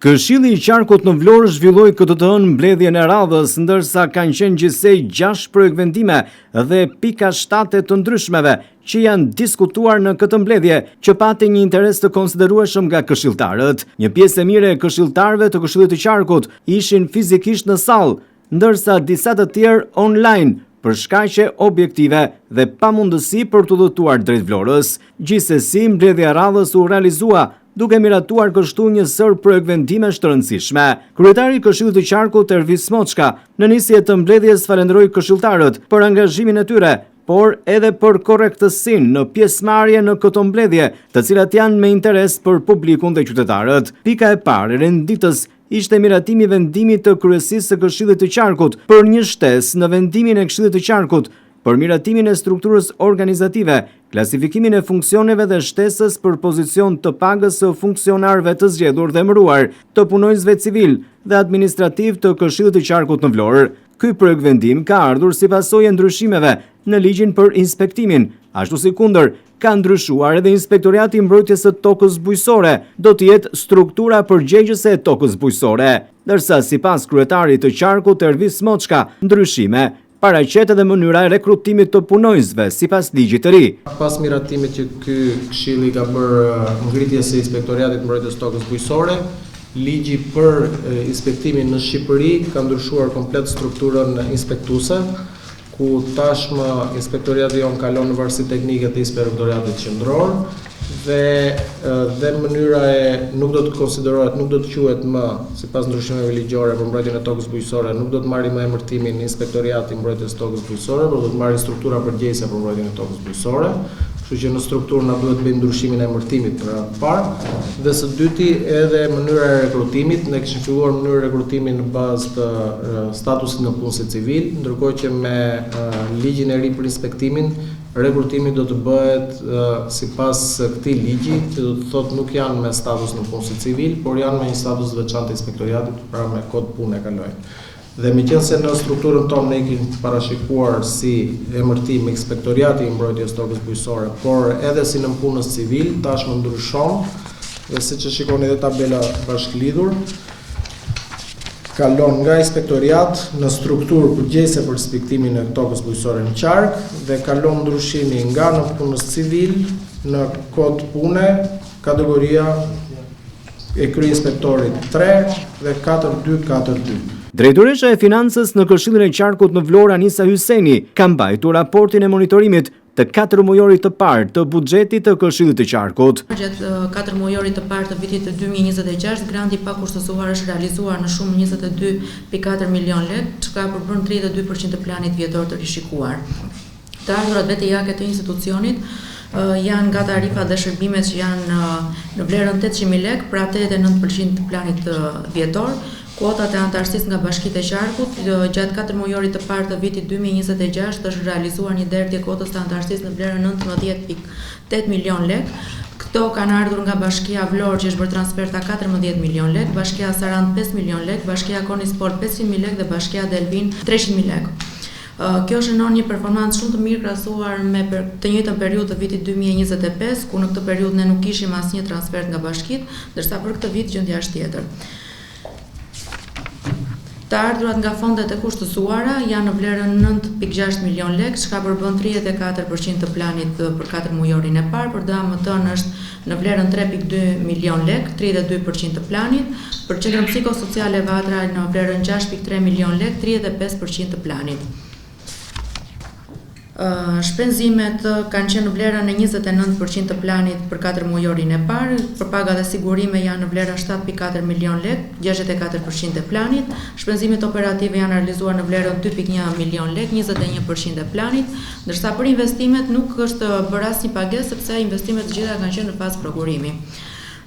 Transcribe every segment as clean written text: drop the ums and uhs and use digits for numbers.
Këshilli i Qarkut në Vlorë zhvilloi këtë të hënë mbledhjen e radhës, ndërsa kanë qenë gjithsej 6 projektvendime dhe pika 7 të ndryshmeve që janë diskutuar në këtë mbledhje, që pati një interes të konsiderueshëm nga këshilltarët. Një pjesë e mire e këshilltarëve të Këshillit të Qarkut ishin fizikisht në sallë, ndërsa disa të tjerë online, për shkaqe objektive dhe pamundësi për të udhëtuar drejt Vlorës. Gjithsesi, mbledhja e radhës u realizua duke miratuar kështu një sër projektvendimesh të rëndësishme. Kryetari i Këshillit të Qarkut Ervis Moçka në nisje të mbledhjes falenderoi këshilltarët për angazhimin e tyre, por edhe për korrektësinë në pjesëmarrje në këtë mbledhje, të cilat janë me interes për publikun dhe qytetarët. Pika e parë e renditës ishte miratimi i vendimit të kryesisë së Këshillit të Qarkut për një shtesë në vendimin e Këshillit të Qarkut, për miratimin e strukturës organizative, klasifikimin e funksioneve dhe shtesës për pozicion të pagës së funksionarëve të zgjedhur dhe emëruar, të punonjësve civil dhe administrativ të Këshillit të Qarkut në Vlorë. Ky projektvendim ka ardhur si pasojë e ndryshimeve në ligjin për inspektimin, ashtu si kundër ka ndryshuar edhe Inspektoriati i Mbrojtjes së Tokës Bujqësore, do të jetë struktura përgjegjëse e tokës bujqësore, ndërsa sipas kryetarit të Qarkut Ervis Moçka, ndryshime paraqet edhe mënyra e rekrutimit të punonjësve sipas ligjit të ri. Pas miratimit që ky këshilli ka bërë ngritjes së Inspektoriatit të Mbrojtjes së Tokës Bujqësore, ligji për inspektimin në Shqipëri ka ndryshuar komplet strukturën inspektuese, ku tashmë Inspektoriati jon kalon në varësi teknike të Inspektoriatit Qendror dhe mënyra e nuk do të konsiderohet, nuk do të quhet më sipas ndryshimeve ligjore për mbrojtjen e tokës bujqësore, nuk do të marrë më emërtimin Inspektoriati i Mbrojtjes së Tokës Bujqësore, por do të marrë struktura përgjegjëse për mbrojtjen e tokës bujqësore. Kështu që në strukturë na duhet bëjmë ndryshimin e emërtimit për atë parë, dhe së dyti edhe mënyra e rekrutimit. Ne kishim filluar mënyrën e rekrutimit në bazë të statusit në punësi civil, ndërkohë që me ligjin e ri për inspektimin, rekrutimi do të bëhet sipas këtij ligji, që do të thotë nuk janë me status në punësi civil, por janë me një status të veçantë të inspektoriatit, pra me kod punë e kalojnë. Dhe meqense në strukturën tonë ne kemi parashikuar si emërtim Inspektoriati i Mbrojtjes së Tokës Bujqësore, por edhe si në punës civil, tashmë ndryshon, dhe siç e shikoni edhe tabela bashkëlidhur, kalon nga inspektoriat në strukturë përgjegjëse për inspektimin e tokës bujqësore në Qark dhe kalon ndryshimi nga në punës civil në kod pune, kategoria e kryeinspektorit 3 dhe 4242. Drejtoresha e Financës në Këshillin e Qarkut në Vlorë Anisa Hyseni ka mbajtur raportin e monitorimit të 4 mujorit të parë të buxhetit të Këshillit të Qarkut. Gjatë 4 mujorit të parë të vitit të 2026, granti pa kushtozuar është realizuar në shumë 22.4 milion lekë, që ka përbërë 32% të planit vjetor të rishikuar. Të ardhurat vetëjake të institucionit janë nga tarifat dhe shërbimet që janë në vlerën 800.000 lekë, pra 89% të planit vjetor. Kuotat e antarësisë nga Bashkitë e Qarkut, gjatë 4 mujorit të parë të vitit 2026 është realizuar një derdhje kuotës të antarësisë në vlerën 19.8 milion lekë. Këto kanë ardhur nga Bashkia Vlorë, që është bërë transferta 14 milion lekë, Bashkia Sarandë 5 milion lekë, Bashkia Konisport 500.000 lekë dhe Bashkia Delvin 300.000 lekë. Kjo shënon një performancë shumë të mirë krahasuar me të njëjtën periudhë të vitit 2025, ku në këtë periudhë ne nuk kishim asnjë transfer nga bashkitë, ndërsa për këtë vit gjendja është tjetër. Të ardhurat nga fondet e kushtozuara janë në vlerën 9.6 milion lekë, që ka përbën 34% të planit për 4 mujorin e parë, për DAMT është në vlerën 3.2 milion lekë, 32% të planit, për qendrën psikosociale Vatra në vlerën 6.3 milion lekë, 35% të planit. Shpenzimet kanë qenë në vlerën e 29% të planit për 4 mujorin e parë, për paga dhe sigurime janë në vlerën 7.4 milion lekë, 64% e planit, shpenzimet operative janë realizuar në vlerën 2.1 milion lekë, 21% e planit, ndërsa për investimet nuk është bërë asnjë pagesë sepse investimet të gjitha kanë qenë në fazë prokurimi.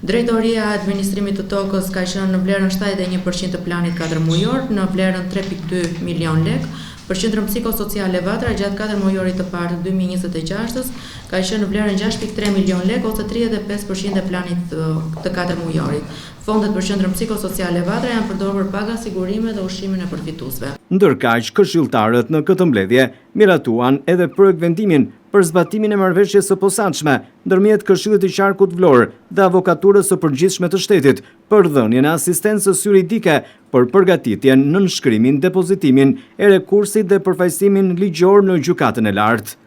Drejtoria e administrimit të tokës ka qenë në vlerën 71% të planit 4 mujor, në vlerën 3.2 milion lekë. Për qendrën psikosociale Vatra, gjatë 4 mujorit të parë të 2026-s, ka qenë në vlerën 6.3 milion lekë ose 35% e planit të 4 mujorit. Fondet për qendrën psikosociale Vatra janë përdorur për paga, sigurime dhe ushqimin e përfituesve. Ndërkaq, këshilltarët në këtë mbledhje miratuan edhe projektvendimin për zbatimin e marrëveshjes së posaçme ndërmjet Këshillit të Qarkut Vlorë dhe Avokaturës së Përgjithshme të Shtetit për dhënien e asistencës juridike për përgatitjen, nënshkrimin, depozitimin e rekursit dhe përfaqësimin ligjor në gjykatën e lartë.